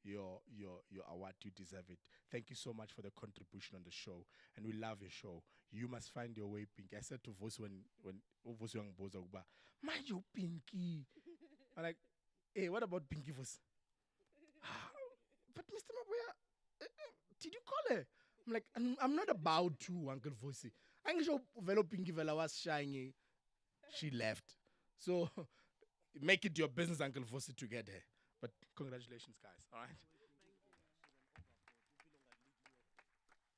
your award. You deserve it. Thank you so much for the contribution on the show, and we love your show. You must find your way, Pinky. I said to Voice when Voice young Boza Uba, mind you, Pinky. I'm like, hey, what about Pinky Voice? But Mr. Mabuya, did you call her? I'm like, I'm not about to, Uncle Voice. I'm sure Velo Pinky Vela was shiny. She left. So make it your business, Uncle Voice, to get her. But congratulations, guys. All right.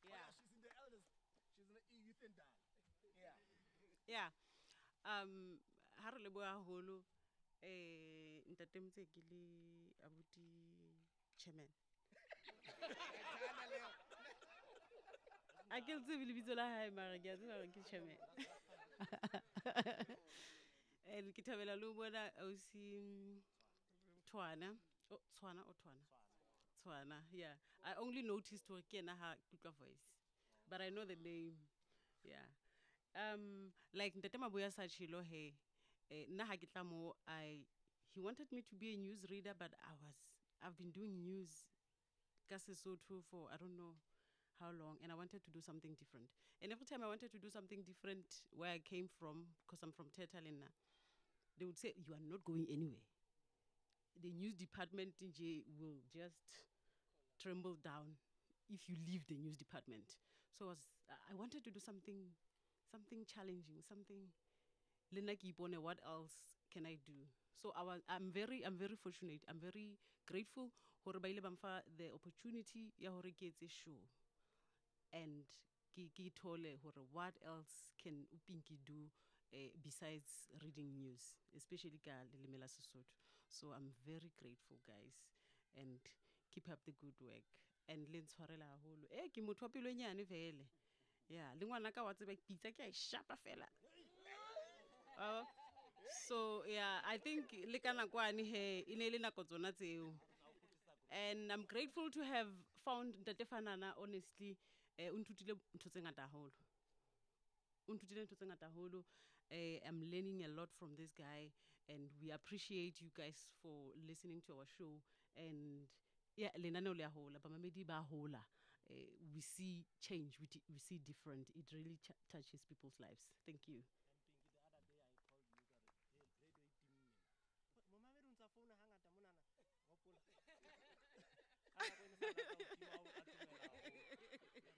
Yeah. She's in the elders. She's in the youth and down. Yeah. Yeah. Ha re leboha haholo ntate Mtsekile abuti chairman. A ke le tsebe lebitso la hae mara ke a tseba hore ke chairman. And ke thabela le ho bona ausi Tshwana. Oh, Tshwana or Tshwana? Tshwana, yeah. I only noticed hore ke ena ha ke utlwa voice. But I know the name. Yeah. Like Ntate Mabuya sa tshilo he. Nna ha ke tla mo he wanted me to be a news reader, but I've been doing news ka Sesotho for I don't know how long, and I wanted to do something different. And every time I wanted to do something different where I came from, because I'm from Tetalina, they would say, "You are not going anywhere. The news department in J will just tremble down if you leave the news department." So I wanted to do something challenging, something Lena Kipone, what else can I do? So I'm very fortunate. I'm very grateful hore ba ile ba mfa the opportunity ya hore ke etse show. And ke thole hore what else can Upinki do besides reading news, especially ka leleme la Sesotho. So I'm very grateful, guys, and keep up the good work. And le ntshwarela haholo. Ke motho wa pelo e nyane vele. Yeah, le ngwana ka wa tseba pizza ke a shapa fela. So yeah, I think le kana kwani he ine le nako tsona tseo. And I'm grateful to have found Ntate Fanana, honestly. Untutile ntho tse ngata haholo. Untutile ntho tse ngata haholo. I'm learning a lot from this guy, and we appreciate you guys for listening to our show. And yeah, lenaneo le a hola, bamamedi ba hola. We see change, we see different. It really touches people's lives. Thank you. The other day I called you guys, radio team. Mama, we don't phone hangata monana. Gopola. Ana go ne fana ka utima o atumela.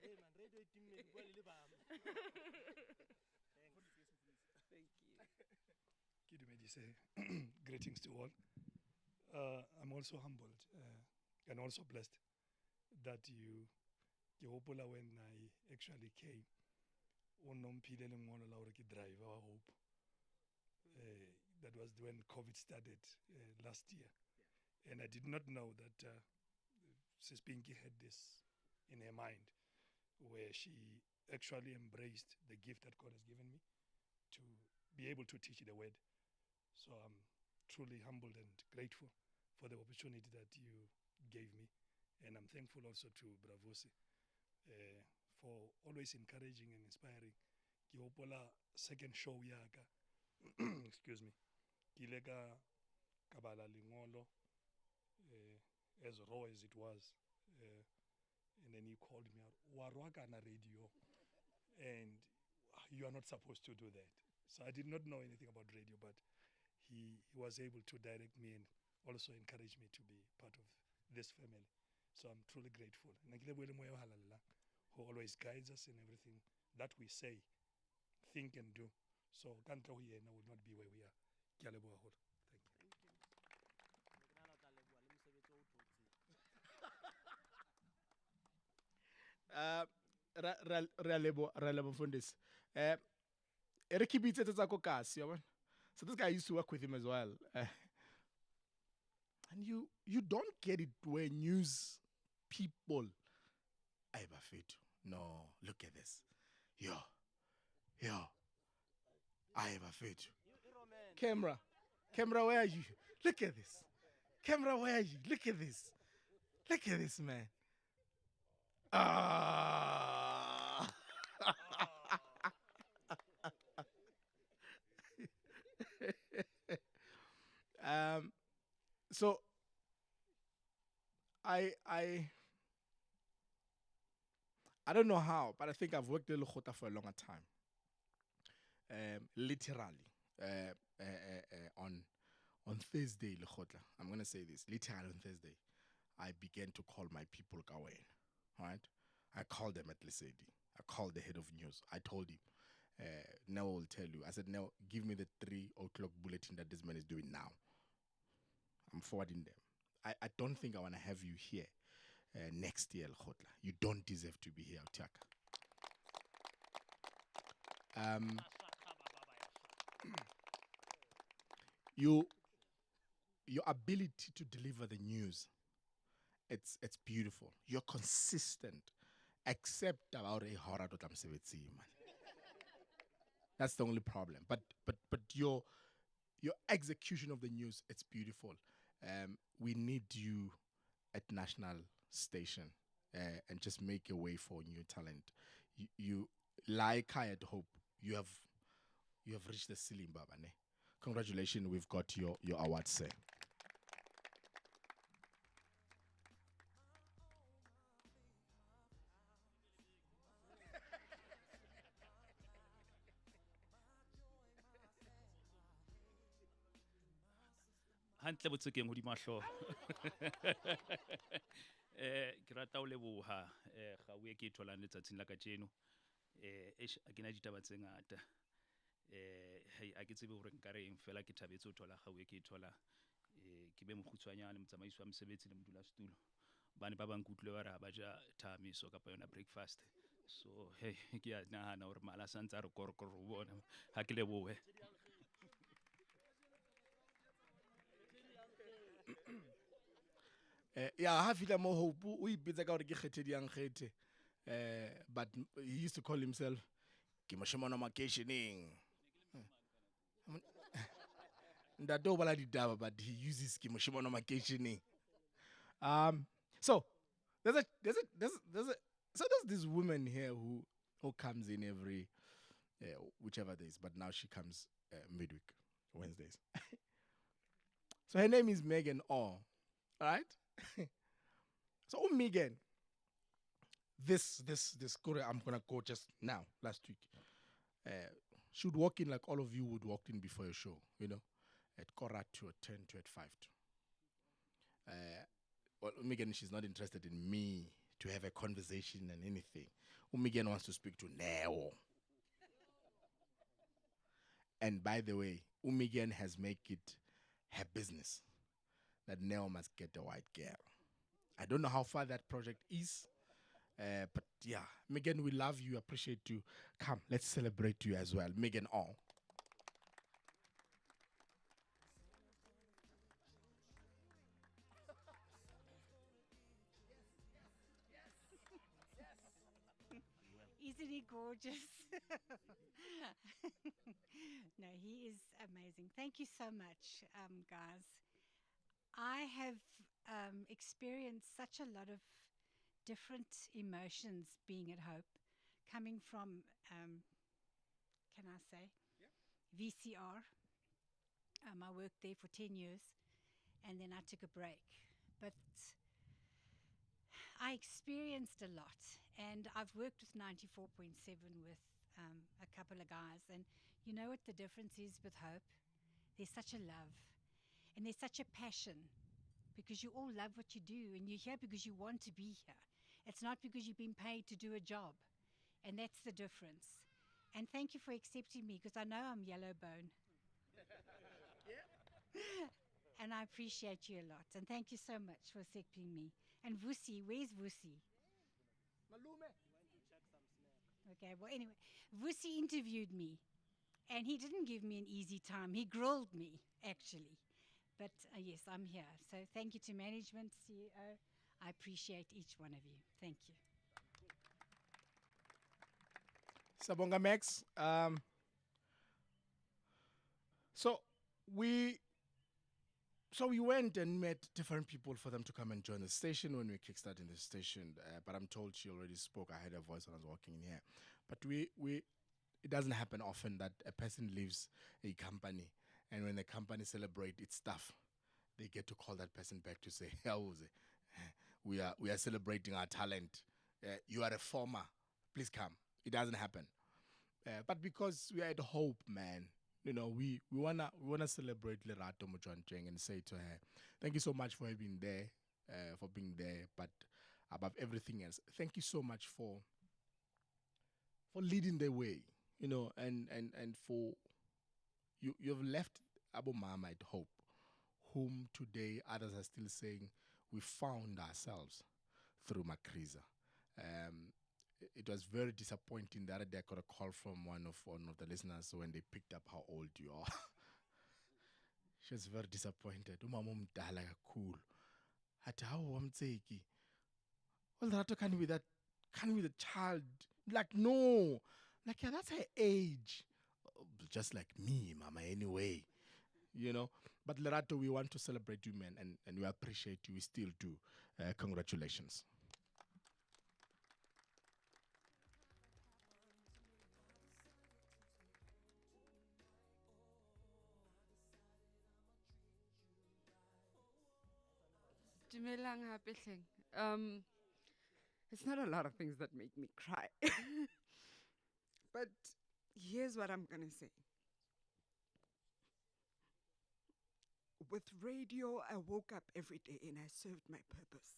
Hey man, radio team me bua le ba. Thank you. Kidumedise, greetings to all. I'm also humbled and also blessed that you hopola when I actually came. Unomphile lengolo la hore ke driver wa Hope. That was when COVID started last year. Yeah. And I did not know that Sis Pinky had this in her mind, where she actually embraced the gift that God has given me to be able to teach the word. So I'm truly humbled and grateful for the opportunity that you gave me. And I'm thankful also to Bravosi for always encouraging and inspiring. Ki hopola second show yaka, excuse me, ki ile ka bala lengolo as raw as it was. And then he called me out, Warwaka na radio, and you are not supposed to do that. So I did not know anything about radio, but he was able to direct me and also encourage me to be part of this family. So I'm truly grateful. Who always guides us in everything that we say, think and do. So Kantra here will not be where we are. Thank you. Ra lebo Fundis. Eric beats it as a cocas, so this guy used to work with him as well. And you don't get it where news people I fit. No, look at this. Yo. I have a fit. Camera, where are you? Look at this. Camera, where are you? Look at this. Look at this, man. Ah. So I don't know how, but I think I've worked in Lekgotla for a longer time. Literally, on Thursday, Lekgotla, I'm gonna say this. Literally on Thursday, I began to call my people Gawain. Right? I called them at Lesedi. I called the head of news. I told him, now I will tell you. I said, now give me the 3 o'clock bulletin that this man is doing now. I'm forwarding them. I don't think I want to have you here next year, Lekgotla. You don't deserve to be here, Tiaka. Your ability to deliver the news, it's beautiful. You're consistent, except about a horror man. That's the only problem. But your execution of the news, it's beautiful. We need you at national station and just make a way for new talent. You like I had hope. You have reached the ceiling, Baba. Ne? Congratulations, we've got your award, sir. Hantle botsokeng hodima hlooho. Ke rata ho leboha gawe ke tholang letsatsing la kajeno. A ke na ditaba tse ngata. Hey a ke tsebe hore nka reng fela ke thabetse ho thola gawe ke thola ke be mokgutshwanyane motsamaiso wa mosebetsi le modulasetulo. Bane ba bang kutlwe ba ra ba ja thamiso kapa yona breakfast. So hey ke a nahana hore mala santsa re korokoro ho bona ha ke lebohe. Yeah, ha fihla mo Hope o ipetsa ka hore ke kgethedi yang kgethe. But he used to call himself ke moshemane wa makeisheneng. Ntate o bala ditaba, but he uses ke moshemane wa makeisheneng. So there's this woman here who comes in every whichever days, but now she comes midweek, Wednesdays. So her name is Megan All right? So Megan, this Korea, I'm gonna go just now, last week. Should walk in like all of you would walk in before your show, you know, at Korat to at 10 to at 5 to. Well, Megan, she's not interested in me to have a conversation and anything. Megan wants to speak to Neo. And by the way, Megan has made it her business that Neo must get a white girl. I don't know how far that project is, but yeah, Megan, we love you, appreciate you. Come, let's celebrate you as well. Megan All. Isn't he gorgeous? No, he is amazing. Thank you so much, guys. I have experienced such a lot of different emotions being at Hope, coming from, can I say, VCR. I worked there for 10 years, and then I took a break. But I experienced a lot, and I've worked with 94.7 with a couple of guys, and you know what the difference is with Hope? There's such a love, and there's such a passion, because you all love what you do, and you're here because you want to be here. It's not because you've been paid to do a job, and that's the difference. And thank you for accepting me, because I know I'm yellow bone. And I appreciate you a lot, and thank you so much for accepting me. And Vusi, where's Vusi? Okay, well, anyway, Vusi interviewed me, and he didn't give me an easy time. He grilled me, actually. But yes, I'm here. So thank you to management, CEO. I appreciate each one of you. Thank you. Sabonga Max. So we went and met different people for them to come and join the station when we were kickstarting the station. But I'm told she already spoke. I heard her voice when I was walking in here. But it doesn't happen often that a person leaves a company, and when the company celebrate its stuff, they get to call that person back to say, how was it? we are celebrating our talent. You are a former, please come. It doesn't happen. But because we are at Hope, man, we wanna celebrate Lerato Mochanteng and say to her, thank you so much for being there. But above everything else, thank you so much for leading the way, and for you've left Abu Mama at Hope, whom today others are still saying we found ourselves through Makriza. It was very disappointing. The other day I got a call from one of the listeners when they picked up how old you are. She was very disappointed. Umama umdala kakhulu. Athi hawu wamtseki. Well, that can't be the child. Like, no. Like, yeah, that's her age. Just like me, mama, anyway. But Lerato, we want to celebrate you, man, and we appreciate you. We still do. Congratulations. Dumelang hape hleng. It's not a lot of things that make me cry. But here's what I'm going to say. With radio, I woke up every day and I served my purpose.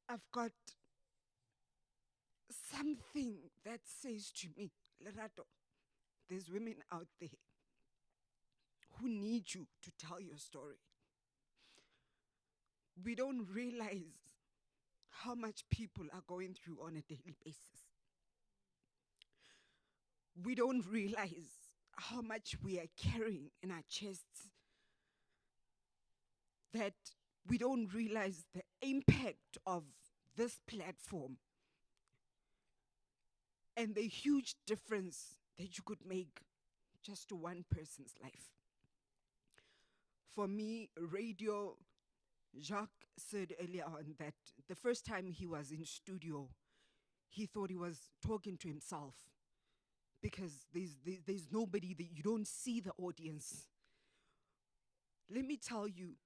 I've got something that says to me, Lerato, there's women out there who need you to tell your story. We don't realize how much people are going through on a daily basis. We don't realize how much we are carrying in our chests, that we don't realize the impact of this platform and the huge difference that you could make just to one person's life. For me, radio, Jacques said earlier on that the first time he was in studio, he thought he was talking to himself because there's nobody, that you don't see the audience. Let me tell you,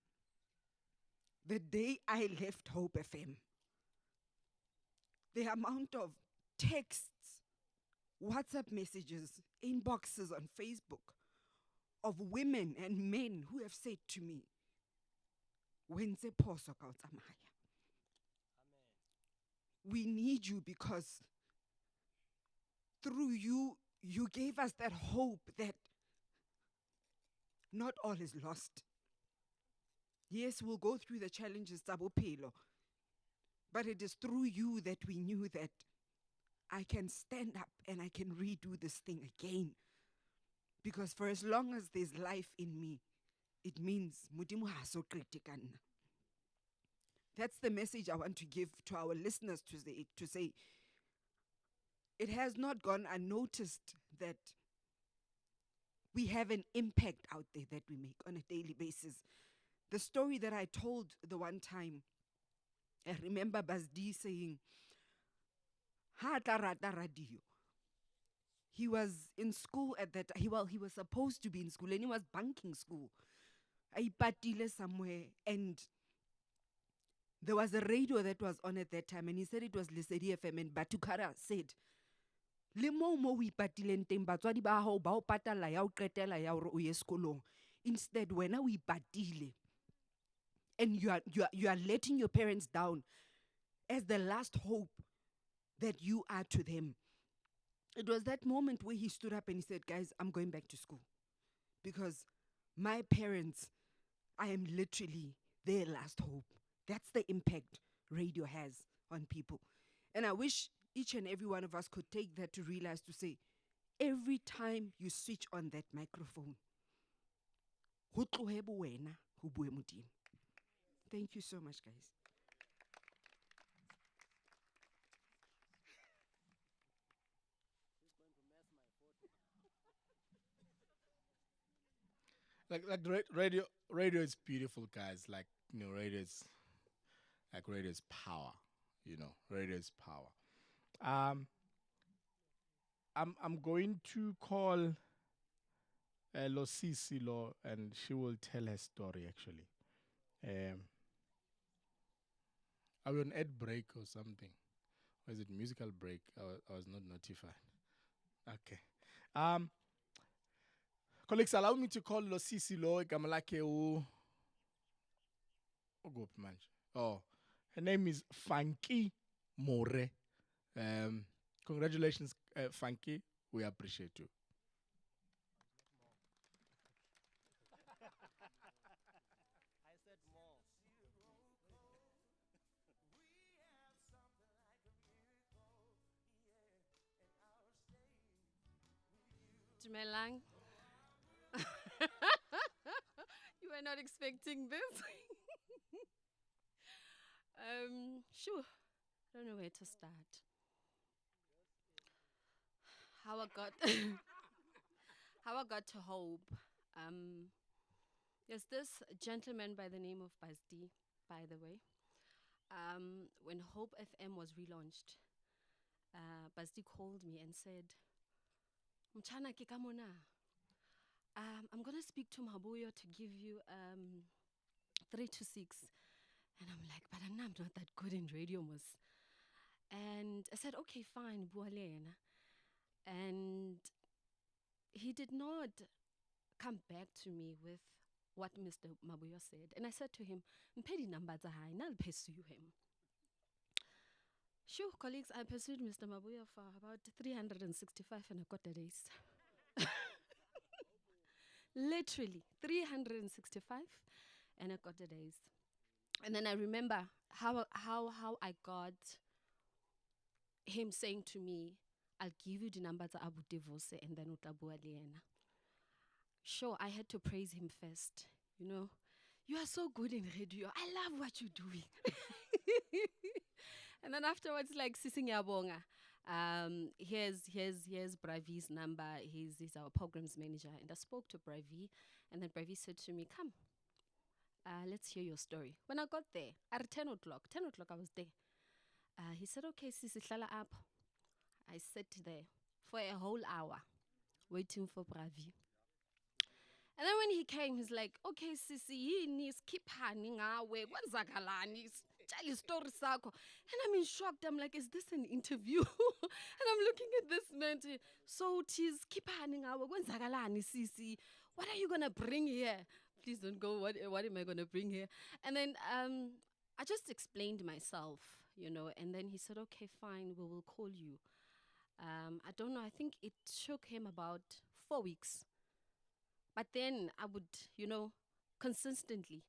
the day I left Hope FM, the amount of texts, WhatsApp messages, inboxes on Facebook of women and men who have said to me, "Wenze phoso ka o tsamaya. We need you because through you, you gave us that hope that not all is lost. Yes, we'll go through the challenges, tsa bophelo, but it is through you that we knew that I can stand up and I can redo this thing again. Because for as long as there's life in me, it means Modimo ha so qete ka nna." That's the message I want to give to our listeners to say, it has not gone unnoticed that we have an impact out there that we make on a daily basis. The story that I told the one time, I remember Bazdi saying, "Ha tla rata radio." He was in school at that time. He was supposed to be in school and he was banking school. I patile somewhere and there was a radio that was on at that time and he said it was Lesedi FM, and Batukara said, "Le mo o ipatileng teng batswadi ba hao ba o patala ya o qetela ya hore o ye sekolong. Instead, wena o ipatile and you are letting your parents down as the last hope that you are to them." It was that moment where he stood up and he said, "Guys, I'm going back to school because my parents, I am literally their last hope." That's the impact radio has on people. And I wish each and every one of us could take that to realize, to say, every time you switch on that microphone, ho tlohe bo wena, ho bue Modimo. Thank you so much, guys. Radio is beautiful, guys. Radio is power. Radio is power. I'm going to call Losisi Lo, and she will tell her story actually. Are we on ad break or something? Or is it musical break? I was not notified. Okay. Colleagues, allow me to call Lo Sisi Lo Gamalake Ogop manje. Oh, her name is Funky More. Congratulations, Funky. We appreciate you. I said more. Dumelang. You were not expecting this. Sure. I don't know where to start. How I got how I got to hope. There's this gentleman by the name of Bazdi, by the way. When Hope FM was relaunched, Bazdi called me and said, Mchana ke ka mona. I'm gonna speak to Mabuyo to give you 3 to 6. And I'm like, but I'm not that good in radio, mos. And I said, okay, fine, bua le yena. And he did not come back to me with what Mr. Mabuyo said. And I said to him, mpedi number za hai, I'll pursue him. Sure, colleagues, I pursued Mr. Mabuyo for about 365 and a quarter days. Literally, 365 and a quarter days. And then I remember how I got him saying to me, I'll give you the number to Abu Devose and then utabua liena. Sure, I had to praise him first. You know, you are so good in radio. I love what you're doing. And then afterwards, like Sisi Ngiyabonga, here's Bravi's number. He's our programs manager. And I spoke to Bravi, and then Bravi said to me, come, let's hear your story. When I got there, at 10 o'clock I was there. He said, okay, Sisi, hlala up. I sat there for a whole hour waiting for Bravi. And then when he came, he's like, okay, Sisi, yini skipani ngawe, kwenzakalani, tell your story sakho. And I'm in shock. I'm like, is this an interview? And I'm looking at this man. So tis skipani ngawe, kwenzakalani, Sisi. What are you gonna bring here? Please don't go. What am I gonna bring here? And then I just explained myself, you know. And then he said, okay, fine, we will call you. I don't know. I think it took him about 4 weeks. But then I would, you know, consistently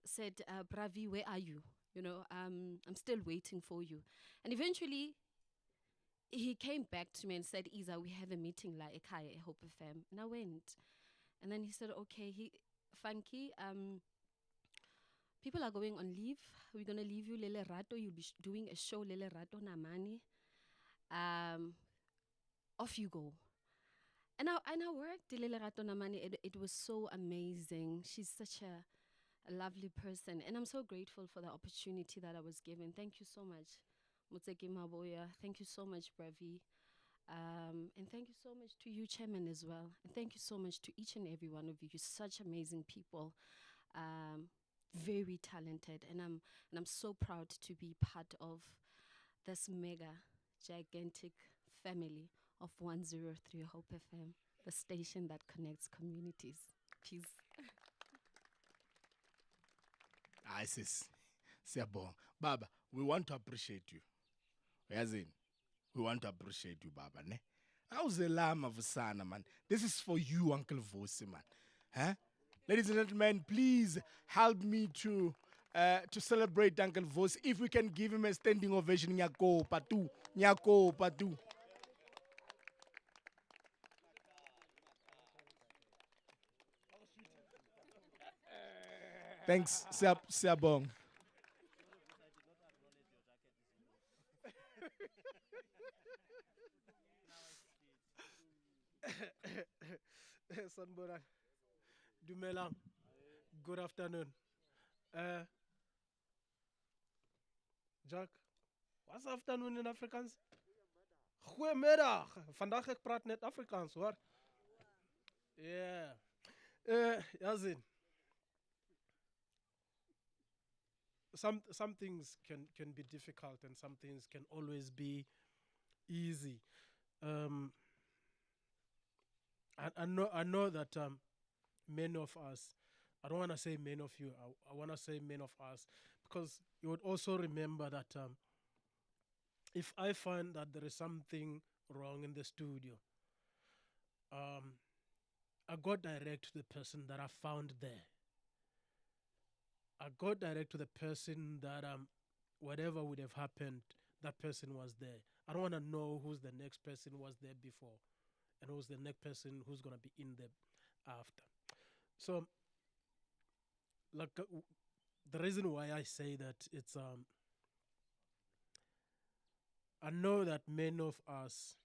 said, Bravi, where are you? You know, I'm still waiting for you. And eventually, he came back to me and said, Isa, we have a meeting like Ekaya, Hope FM. And I went. And then he said, okay, Funky, people are going on leave. We're going to leave you Lele Rato. You'll be doing a show, Lele Rato Namani. Off you go. And I worked Lele Rato Namani. It was so amazing. She's such a lovely person. And I'm so grateful for the opportunity that I was given. Thank you so much, Mutseki Maboya. Thank you so much, Bravi. And thank you so much to you, Chairman, as well. And thank you so much to each and every one of you. You're such amazing people. Very talented. And I'm so proud to be part of this mega, gigantic family of 103 Hope FM, the station that connects communities. Peace. Sis, Siyabonga. Baba, we want to appreciate you. Yazini, we want to appreciate you, Baba. Ne? Awuzelama vusana, man. This is for you, Uncle Vosi, man. Huh? Ladies and gentlemen, please help me to celebrate Uncle Vosi. If we can give him a standing ovation, Nyako Patu, Nyako Patu. Thanks, Siyabonga. Sanboran. Dumelang. Good afternoon. Jack, what's afternoon in Afrikaans? Goedemiddag. Vandaag ik praat net Afrikaans hoor. Ja. Yazin. some things can be difficult and some things can always be easy. Um, I know that many of us, I don't want to say many of you, I want to say many of us, because you would also remember that if I find that there is something wrong in the studio, um, I go direct to the person that I found there. I go direct to the person that whatever would have happened, that person was there. I don't want to know who's the next person was there before, and who's the next person who's gonna be in there after. So, like the reason why I say that, it's I know that many of us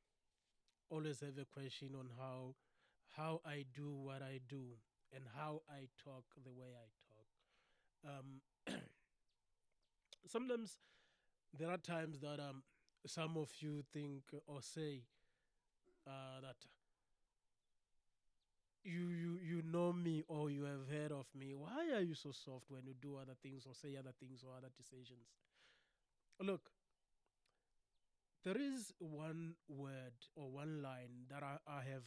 always have a question on how I do what I do and how I talk the way I talk. Sometimes there are times that some of you think or say that you know me or you have heard of me. Why are you so soft when you do other things or say other things or other decisions? Look, there is one word or one line that I have